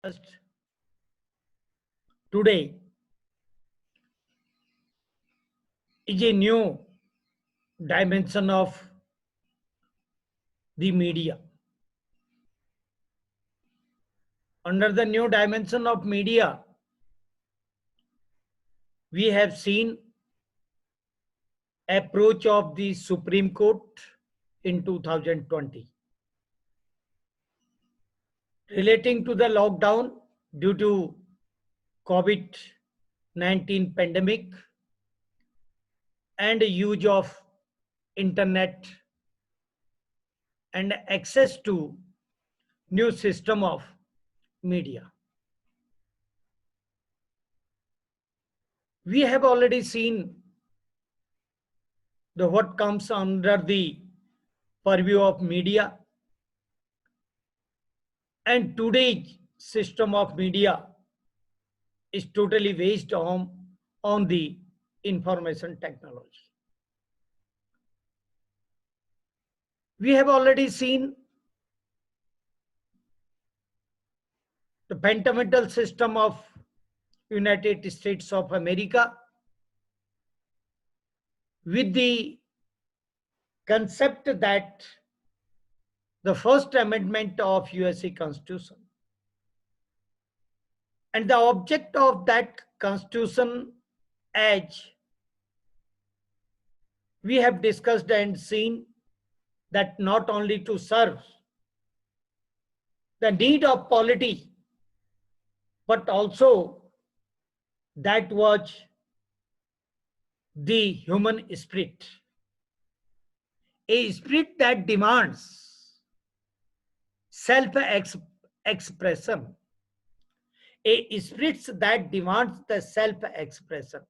Just today is a new dimension of the media. Under the new dimension of media, we have seen approach of the Supreme Court in 2020 relating to the lockdown due to COVID-19 pandemic and use of internet and access to new system of media. We have already seen the what comes under the purview of media, and today's system of media is totally based on the information technology. We have already seen the fundamental system of United States of America with the concept that the first amendment of USA Constitution and the object of that Constitution, as we have discussed and seen, that not only to serve the need of polity, but also that was the human spirit, a spirit that demands self expression, a spirit that demands the self expression.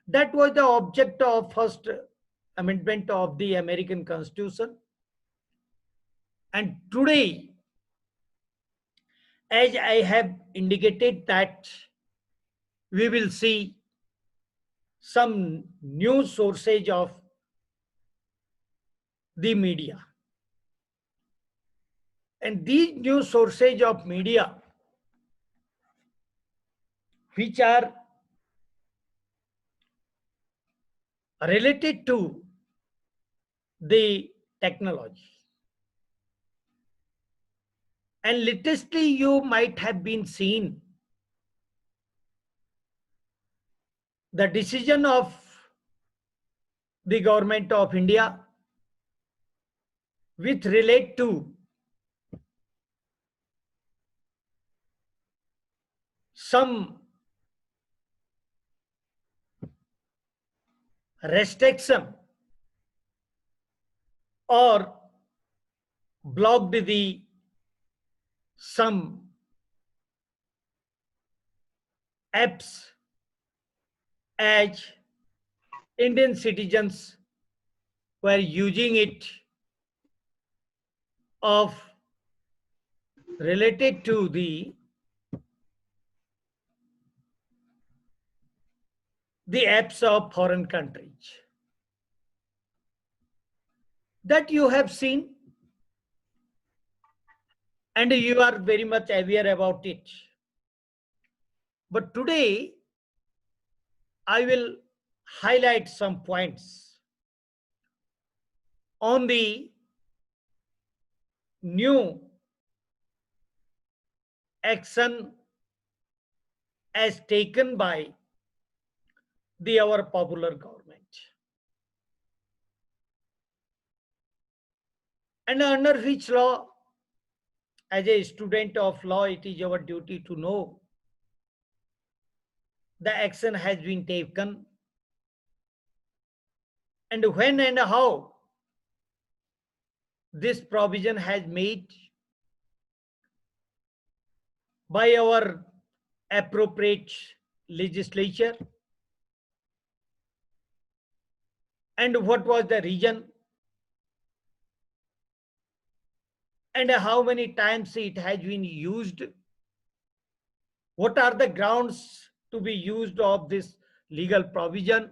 That was the object of first amendment of the American Constitution. And today, as I have indicated, that we will see some new sources of the media. And these new sources of media, which are related to the technology. And latestly, you might have been seen the decision of the government of India with relate to some restriction or blocked the some apps as Indian citizens were using it of related to the apps of foreign countries that you have seen and you are very much aware about it. But today, I will highlight some points on the new action as taken by our popular government. And under which law, as a student of law, it is our duty to know the action has been taken and when and how this provision has made by our appropriate legislature, and what was the reason, and how many times it has been used, what are the grounds to be used of this legal provision,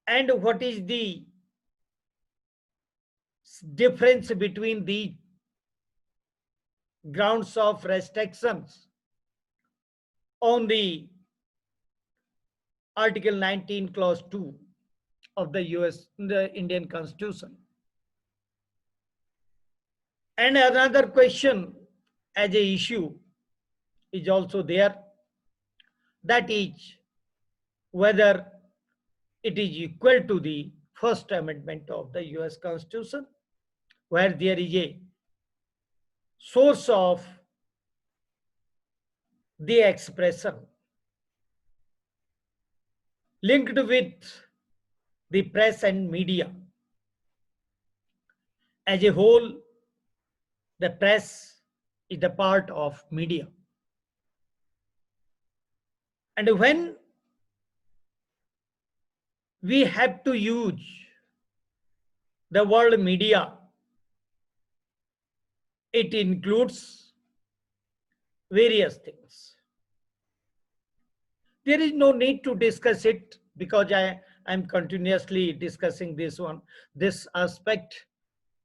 and what is the difference between the grounds of restrictions on the Article 19, Clause 2 of the Indian Constitution. And another question as a issue is also there, that is whether it is equal to the First Amendment of the US Constitution, where there is a source of the expression linked with the press and media. As a whole, the press is the part of media. And when we have to use the word media, it includes various things. There is no need to discuss it because I am continuously discussing this aspect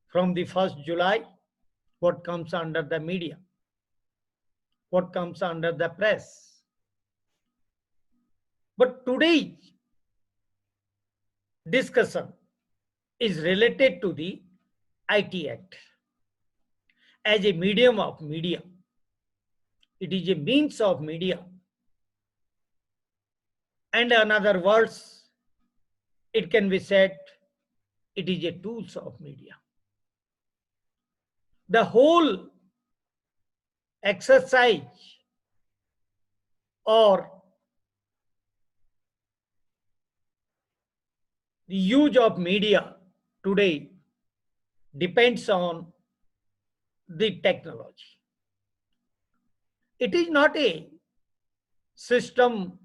from the 1st July, what comes under the media, what comes under the press. But today's discussion is related to the IT Act as a medium of media. It is a means of media. And in other words, it can be said it is a tools of media. The whole exercise or the use of media today depends on the technology. It is not a system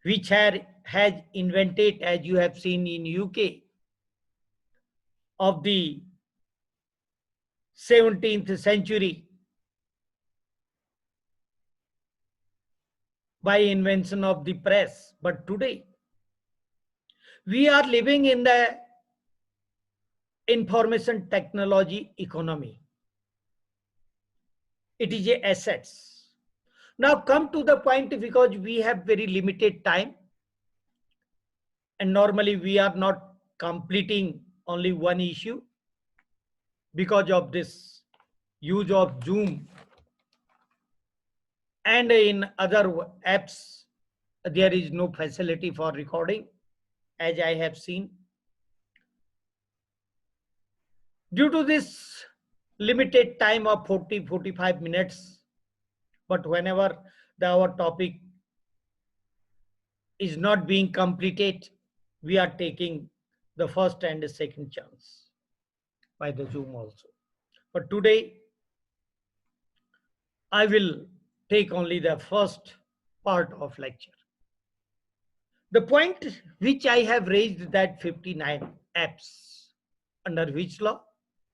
which has invented, as you have seen in UK, of the 17th century by invention of the press. But today, we are living in the information technology economy. It is a assets. Now come to the point, because we have very limited time and normally we are not completing only one issue because of this use of Zoom, and in other apps there is no facility for recording, as I have seen. Due to this limited time of 40-45 minutes, but whenever our topic is not being completed, we are taking the first and the second chance by the Zoom also. But today, I will take only the first part of lecture. The point which I have raised, that 59 apps, under which law,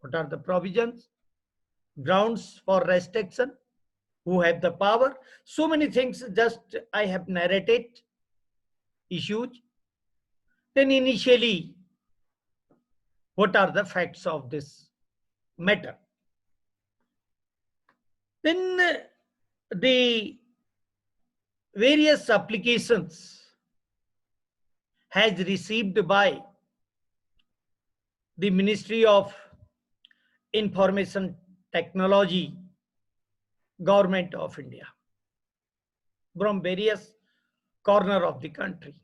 what are the provisions, grounds for restriction, who have the power, so many things just I have narrated, issues. Then initially, what are the facts of this matter? Then the various applications has received by the Ministry of Information Technology, Government of India, from various corner of the country,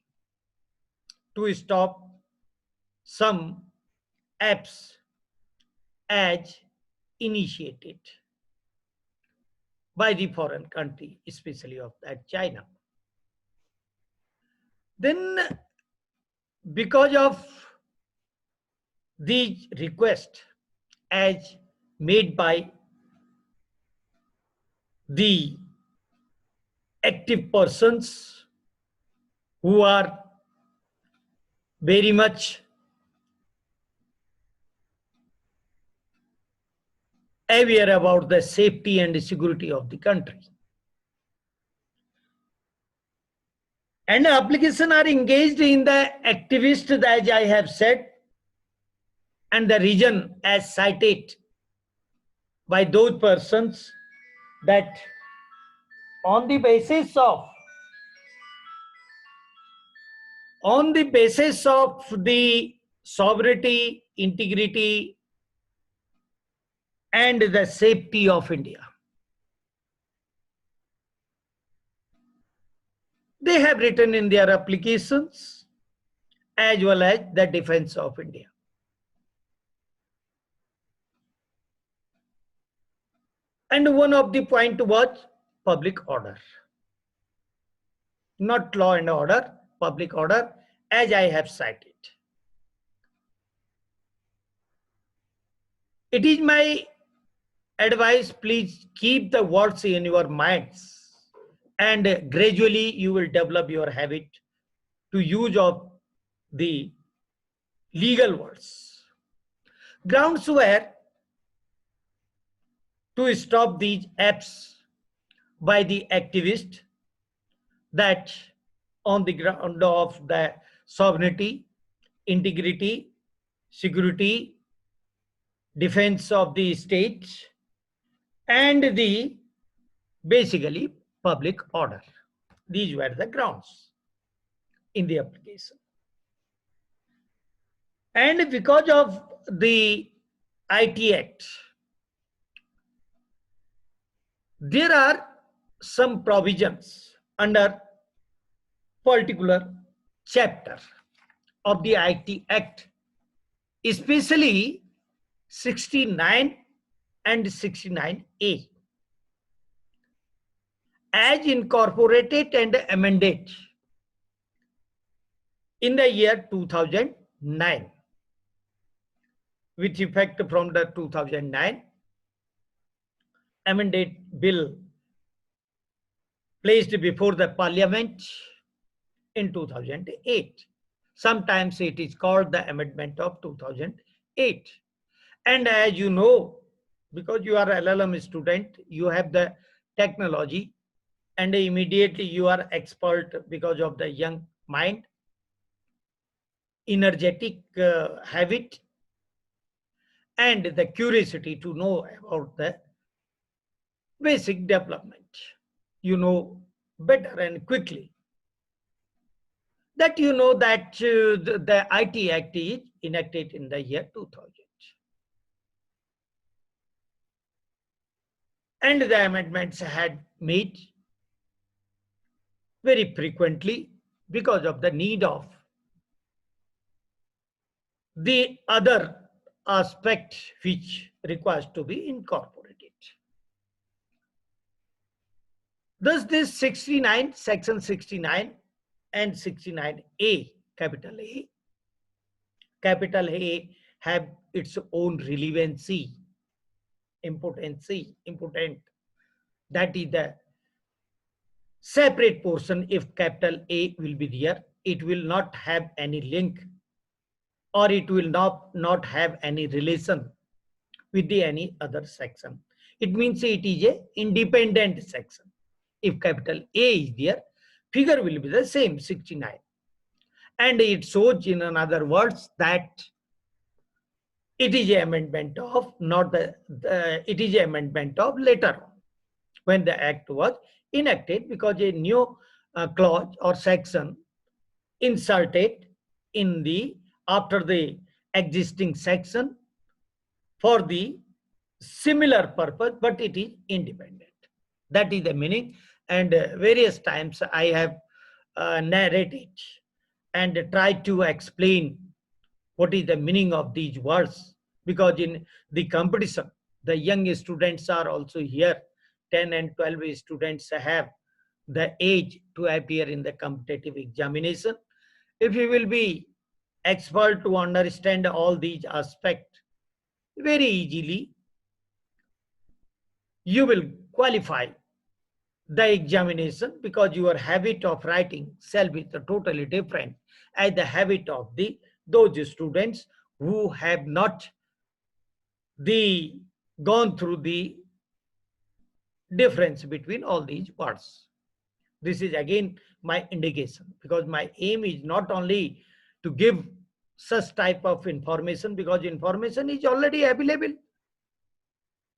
to stop some apps as initiated by the foreign country, especially of that China. Then because of the request as made by the active persons who are very much aware about the safety and security of the country, and applications are engaged in the activists, as I have said, and the reason as cited by those persons that on the basis of the sovereignty, integrity, and the safety of India. They have written in their applications as well as the defense of India. And one of the point was public order. Not law and order, public order, as I have cited. It is my advice, please keep the words in your minds, and gradually you will develop your habit to use of the legal words. Grounds were to stop these apps by the activist that on the ground of the sovereignty, integrity, security, defense of the state, and the basically public order. These were the grounds in the application. And because of the IT Act, there are some provisions under particular chapter of the IT Act, especially 69 and 69A, as incorporated and amended in the year 2009, with effect from the 2009 amended bill placed before the parliament in 2008. Sometimes it is called the amendment of 2008. And as you know, because you are LLM student, you have the technology, and immediately you are expert because of the young mind, energetic habit, and the curiosity to know about the basic development. You know better and quickly that you know that the IT Act is enacted in the year 2000. And the amendments had made very frequently because of the need of the other aspect which requires to be incorporated. Thus this 69, section 69 and 69A, capital A have its own relevancy, important. That is the separate portion. If capital A will be there, it will not have any link, or it will not have any relation with the any other section. It means it is a independent section. If capital A is there, figure will be the same, 69. And it shows in another words that it is an amendment of it is an amendment of later on, when the act was enacted, because a new clause or section inserted in the after the existing section for the similar purpose, but it is independent. That is the meaning. And various times I have narrated and tried to explain what is the meaning of these words, because in the competition, the young students are also here. 10 and 12 students have the age to appear in the competitive examination. If you will be expert to understand all these aspects very easily, you will qualify the examination, because your habit of writing shall be totally different as the habit of those students who have not gone through the difference between all these words. This is again my indication, because my aim is not only to give such type of information, because information is already available,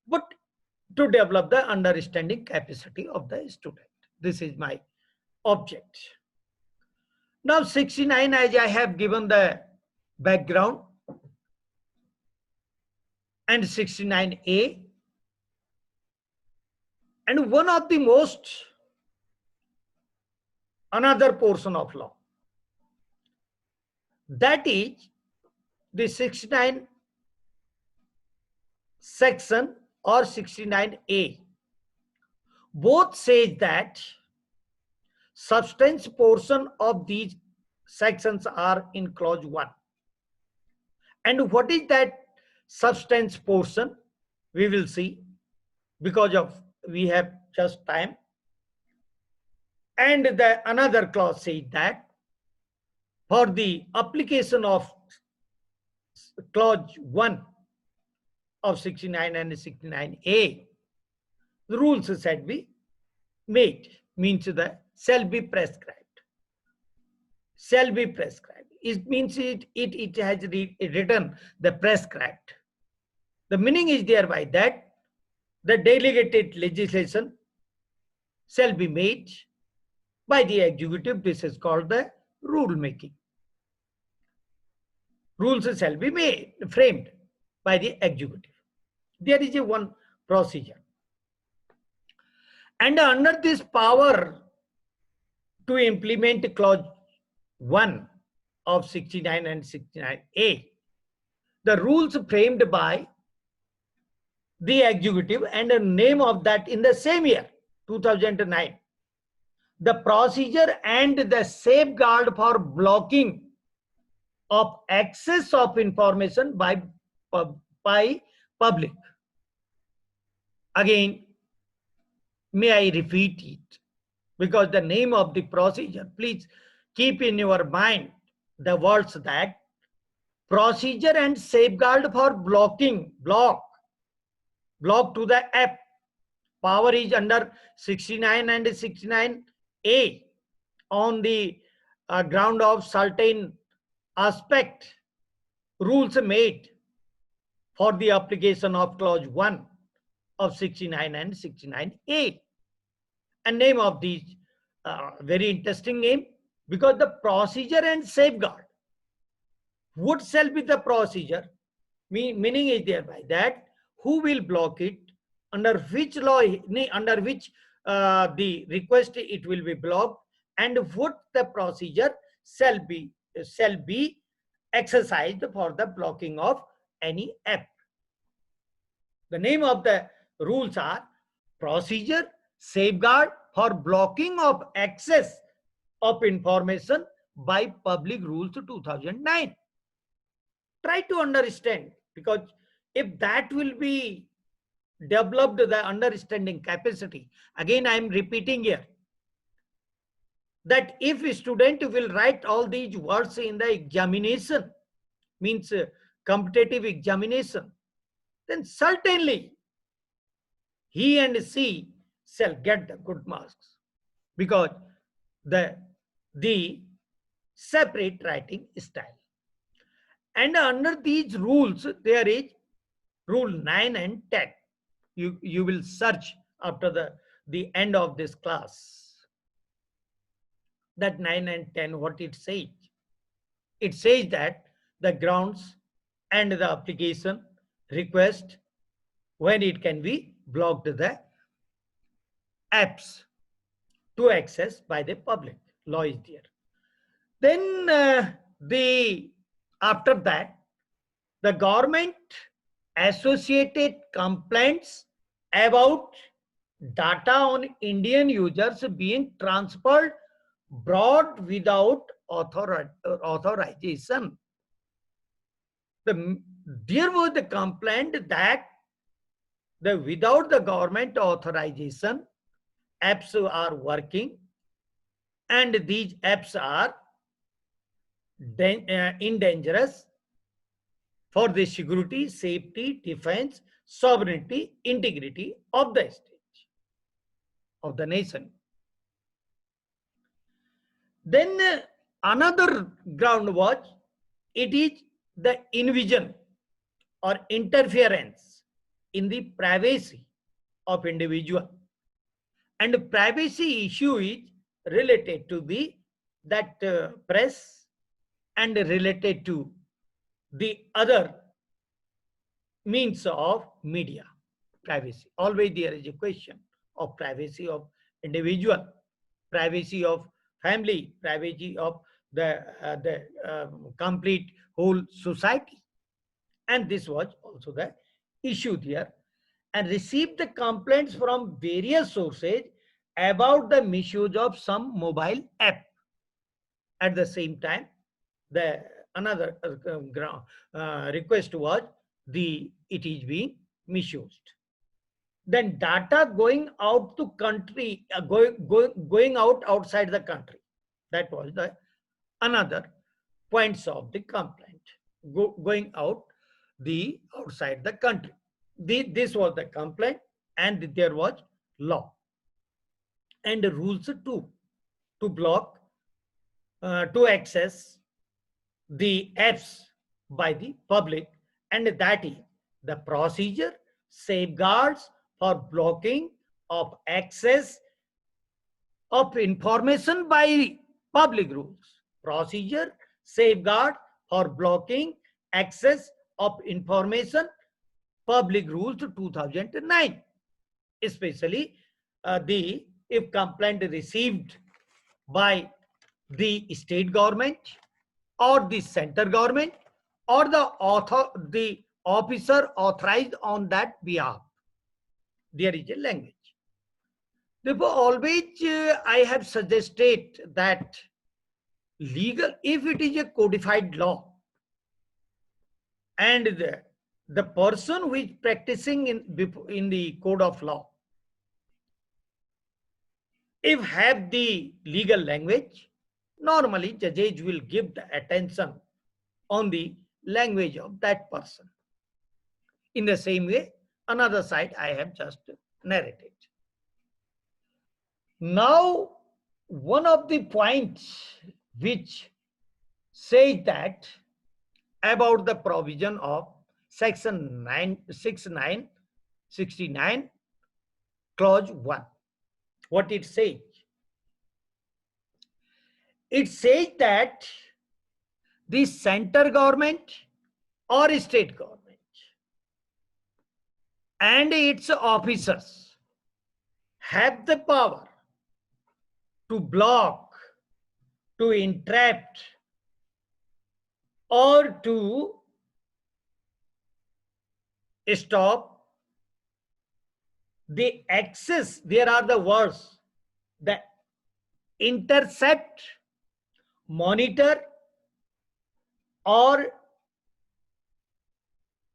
but to develop the understanding capacity of the student. This is my object. Now 69, as I have given the background, and 69A, and one of the most another portion of law, that is the 69 section or 69A. Both says that substance portion of these sections are in clause 1. And what is that substance portion? We will see, because of we have just time. And the another clause says that for the application of clause 1 of 69 and 69A, the rules shall be made, means the shall be prescribed. Shall be prescribed. It means it has written the prescribed. The meaning is thereby that the delegated legislation shall be made by the executive. This is called the rule making. Rules shall be made, framed by the executive. There is a one procedure. And under this power to implement clause 1 of 69 and 69A, the rules framed by the executive and the name of that in the same year, 2009, the procedure and the safeguard for blocking of access of information by public. Again, may I repeat it, because the name of the procedure, please keep in your mind the words that procedure and safeguard for blocking, block to the app. Power is under 69 and 69A on the ground of certain aspect, rules made for the application of clause 1 of 69 and 69A. And name of these, very interesting name, because the procedure and safeguard, what shall be the procedure? Meaning is thereby that who will block it, under which law, under which the request it will be blocked, and what the procedure shall be exercised for the blocking of any app. The name of the rules are procedure, safeguard for blocking of access of information by public rules 2009. Try to understand, because if that will be developed, the understanding capacity, again I am repeating here, that if a student will write all these words in the examination, means competitive examination, then certainly he and she shall get the good marks, because the separate writing style. And under these rules, there is rule 9 and 10. You will search after the end of this class. That 9 and 10, what it says? It says that the grounds and the application request, when it can be blocked the apps to access by the public. Law is there. Then after that, the government associated complaints about data on Indian users being transferred abroad without authorization. There was the complaint that without the government authorization, apps are working, and these apps are dangerous for the security, safety, defense, sovereignty, integrity of the state, of the nation. Then another ground was, it is the invasion or interference in the privacy of individual, and privacy issue is related to the that press and related to the other means of media. Privacy, always there is a question of privacy of individual, privacy of family, privacy of the complete whole society. And this was also the issue there, and received the complaints from various sources about the misuse of some mobile app. At the same time, the another request was the it is being misused. Then data going out to country, going out outside the country. That was the another points of the complaint. Going out the outside the country. This was the complaint, and there was law and rules too to block to access the apps by the public, and that is the procedure, safeguards for blocking of access of information by public rules. Procedure, safeguard for blocking access of information, public rules 2009. Especially the if complaint received by the state government or the center government or the officer authorized on that behalf, there is a language. Therefore, always I have suggested that legal, if it is a codified law, and the person who is practicing in the code of law, if have the legal language, normally judges will give the attention on the language of that person. In the same way, another side I have just narrated. Now, one of the points which says that about the provision of section 69 clause 1. What it says? It says that the center government or state government and its officers have the power to block, to entrap, or to stop the access. There are the words, the intercept, monitor, or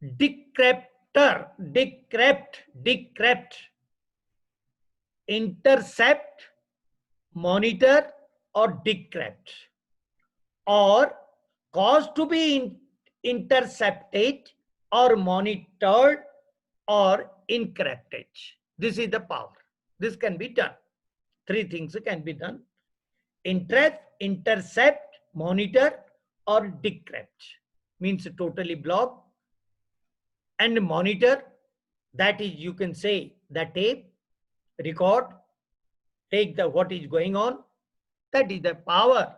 decrypt, intercept, monitor, or decrypt, or cause to be intercepted or monitored or encrypted. This is the power. This can be done. Three things can be done: intercept, monitor, or decrypt. Means totally block. And monitor, that is, you can say the tape, record, take the what is going on. That is the power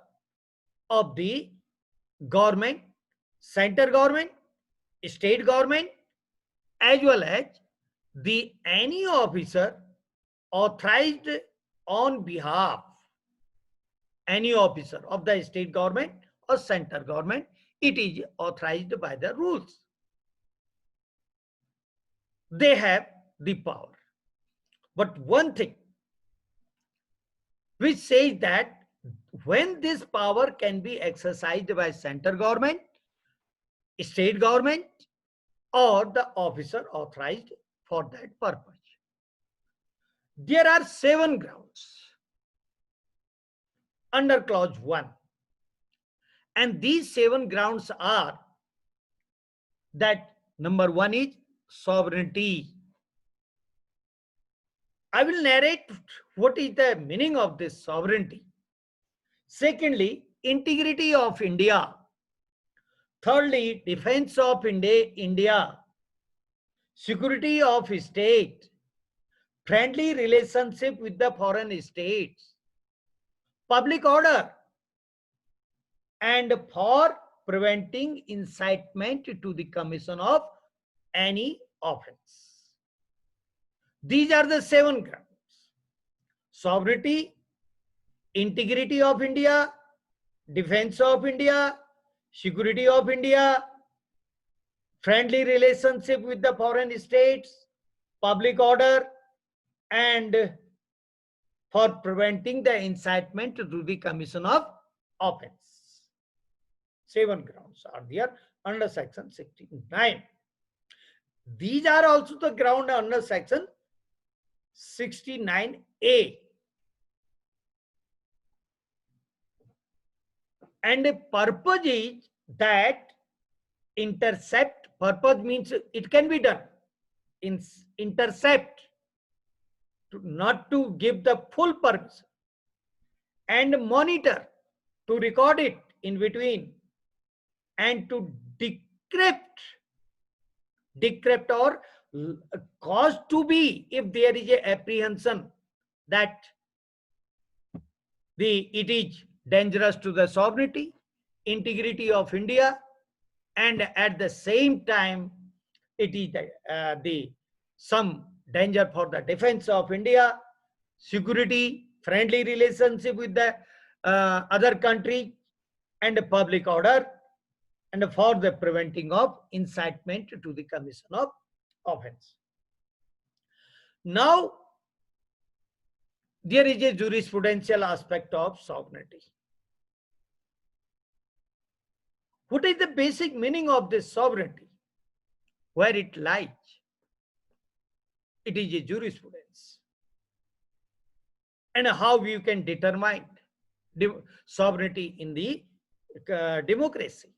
of the government, center government, state government, as well as the any officer authorized on behalf, any officer of the state government or center government, it is authorized by the rules. They have the power. But one thing which says that when this power can be exercised by center government, state government, or the officer authorized for that purpose. There are 7 grounds under clause 1. And these 7 grounds are that number 1 is sovereignty. I will narrate what is the meaning of this sovereignty. Secondly, integrity of India. Thirdly, defense of India. Security of state. friendly relationship with the foreign states, public order, and for preventing incitement to the commission of any offense. These are the 7 grounds: sovereignty, integrity of India, defense of India, security of India, friendly relationship with the foreign states, public order, and for preventing the incitement to the commission of offense. 7 grounds are there under section 69. These are also the ground under section 69A. And the purpose is that intercept, purpose means it can be done, intercept, not to give the full permission, and monitor, to record it in between, and to decrypt or cause to be, if there is a apprehension that it is dangerous to the sovereignty, integrity of India, and at the same time it is the some danger for the defense of India, security, friendly relationship with the other country, and public order, and for the preventing of incitement to the commission of offense. Now, there is a jurisprudential aspect of sovereignty. What is the basic meaning of this sovereignty? Where it lies? It is a jurisprudence. And how you can determine sovereignty in the democracy.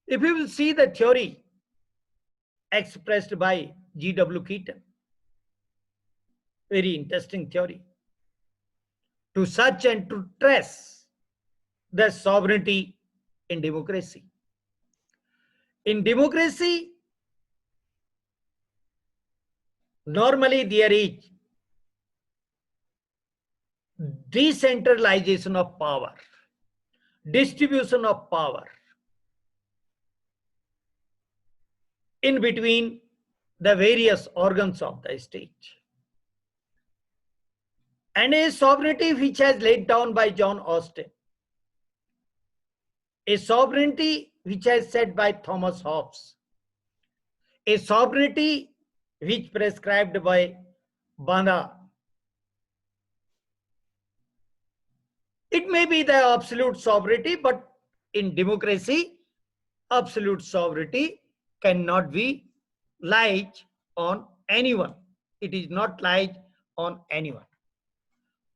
If you will see the theory expressed by G.W. Keaton, very interesting theory, to search and to trace the sovereignty in democracy. In democracy, normally there is decentralization of power, distribution of power in between the various organs of the state. And a sovereignty which has laid down by John Austin, a sovereignty which has said by Thomas Hobbes, a sovereignty which prescribed by Banda. It may be the absolute sovereignty, but in democracy, absolute sovereignty cannot be lied on anyone. It is not lied on anyone.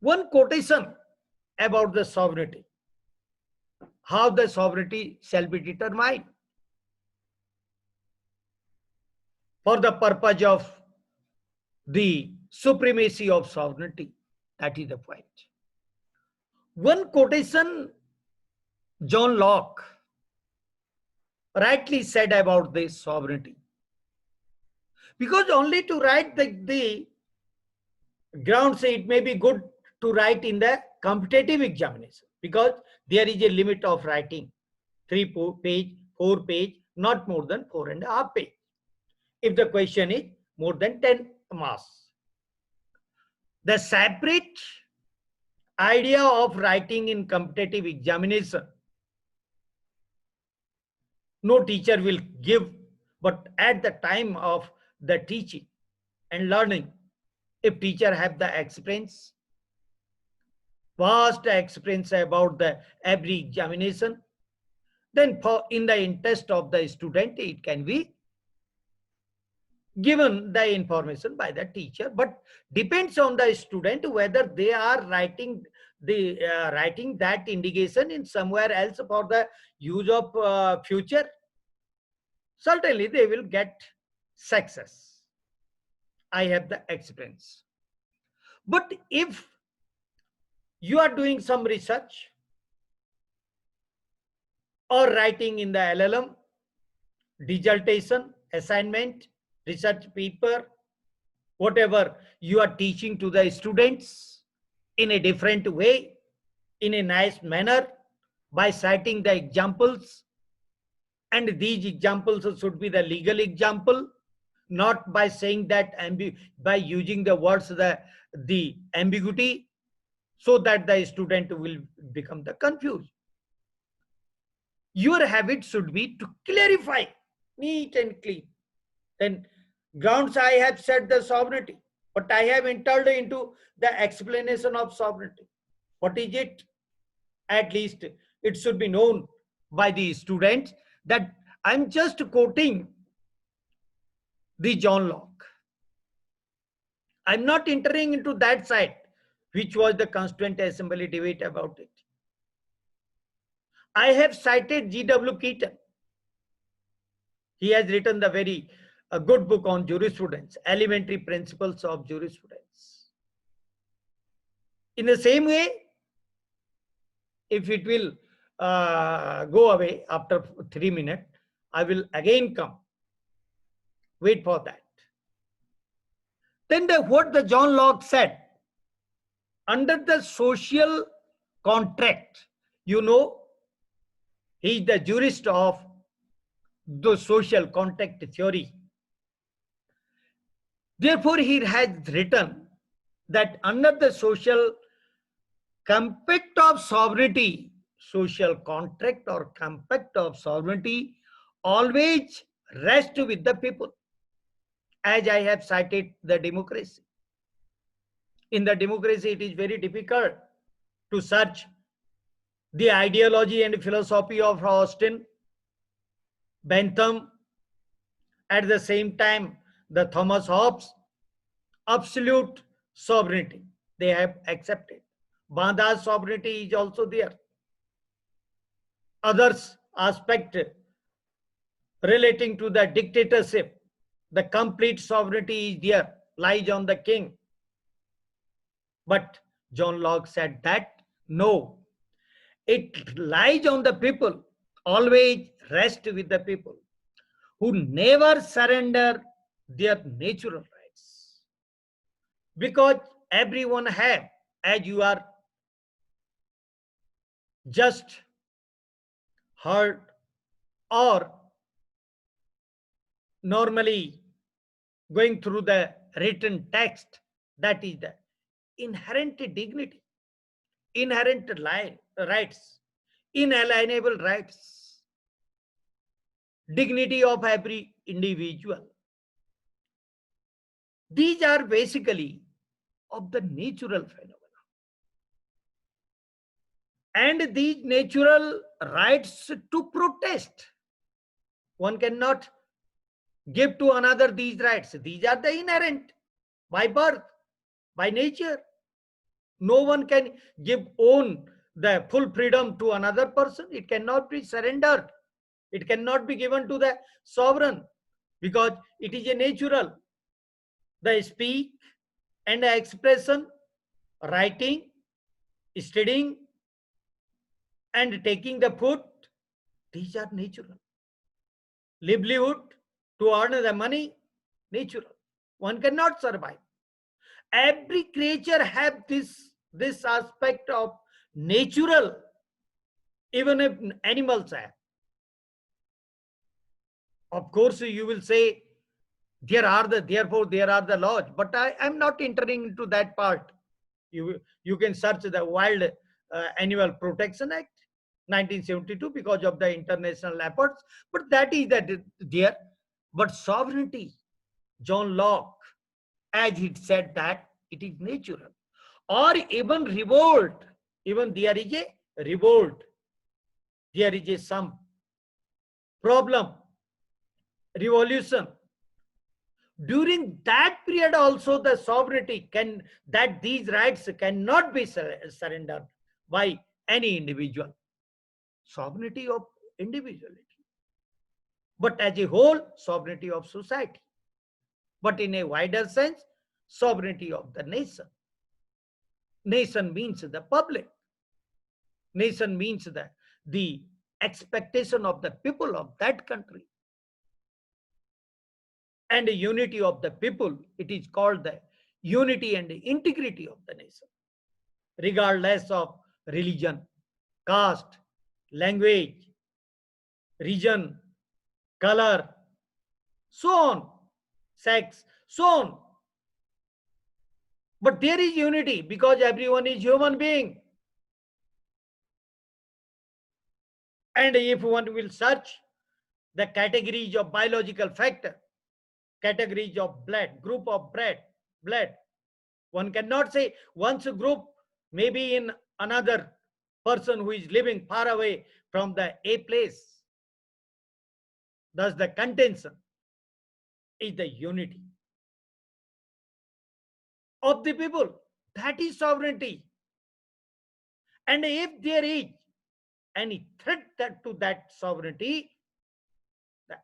One quotation about the sovereignty, how the sovereignty shall be determined. For the purpose of the supremacy of sovereignty, that is the point. One quotation John Locke rightly said about this sovereignty. Because only to write the grounds, it may be good to write in the competitive examination, because there is a limit of writing, 3 page, 4 page, not more than 4.5 page. If the question is more than 10 marks. The separate idea of writing in competitive examination, no teacher will give, but at the time of the teaching and learning, if teacher have the experience, vast experience about the every examination, then in the interest of the student, it can be given the information by the teacher, but depends on the student whether they are writing that indication in somewhere else for the use of future. Certainly they will get success. I have the experience. But if you are doing some research or writing in the LLM, dissertation, assignment, research paper, whatever you are teaching to the students in a different way, in a nice manner, by citing the examples, and these examples should be the legal example, not by saying that by using the words the ambiguity, so that the student will become the confused. Your habit should be to clarify, neat and clean. Then grounds I have said the sovereignty, but I have entered into the explanation of sovereignty. What is it? At least it should be known by the students that I'm just quoting the John Locke. I'm not entering into that side, which was the Constituent Assembly debate about it. I have cited G.W. Keaton. He has written the very good book on jurisprudence, Elementary Principles of Jurisprudence. In the same way, if it will go away after 3 minutes, I will again come. Wait for that. Then what the John Locke said, under the social contract, you know, he is the jurist of the social contract theory. Therefore, he has written that under the social compact of sovereignty, social contract or compact of sovereignty always rests with the people. As I have cited the democracy. In the democracy, it is very difficult to search the ideology and philosophy of Austin, Bentham, at the same time, the Thomas Hobbes, absolute sovereignty they have accepted. Banda's sovereignty is also there. Others aspect relating to the dictatorship, the complete sovereignty is there, lies on the king. But John Locke said that no, it lies on the people, always rest with the people, who never surrender their natural rights. Because everyone have, as you are just heard or normally going through the written text, that is the inherent dignity, inherent rights, inalienable rights, dignity of every individual. These are basically of the natural phenomena. And these natural rights to protest, one cannot give to another these rights. These are the inherent by birth, by nature. No one can give own the full freedom to another person. It cannot be surrendered. It cannot be given to the sovereign because it is a natural. The speak and the expression, writing, studying, and taking the food, these are natural. Livelihood, to earn the money, natural. One cannot survive. Every creature have this aspect of natural, even if animals have. Of course, you will say therefore there are the laws, but I am not entering into that part. You can search the Wild Animal Protection Act 1972 because of the international efforts, but that is that there. But sovereignty, John Locke, as he said that it is natural. Or even revolt, even there is a revolt, there is a some problem, revolution. During that period also the sovereignty can, that these rights cannot be surrendered by any individual. Sovereignty of individuality. But as a whole, sovereignty of society. But in a wider sense, sovereignty of the nation. Nation means the public. Nation means the expectation of the people of that country. and the unity of the people. It is called the unity and the integrity of the nation, regardless of religion, caste, language, region, color, so on, sex, so on. But there is unity because everyone is human being. And if one will search the categories of biological factor, categories of blood, group of blood, one cannot say one's group may be in another person who is living far away from the A place. Thus, the contention is the unity of the people. That is sovereignty. And if there is any threat to that sovereignty,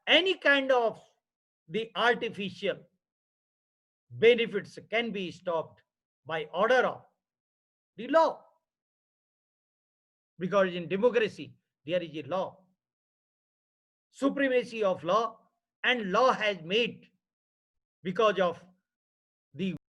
any kind of the artificial benefits can be stopped by order of the law. Because in democracy, there is a law, supremacy of law, and law has made because of the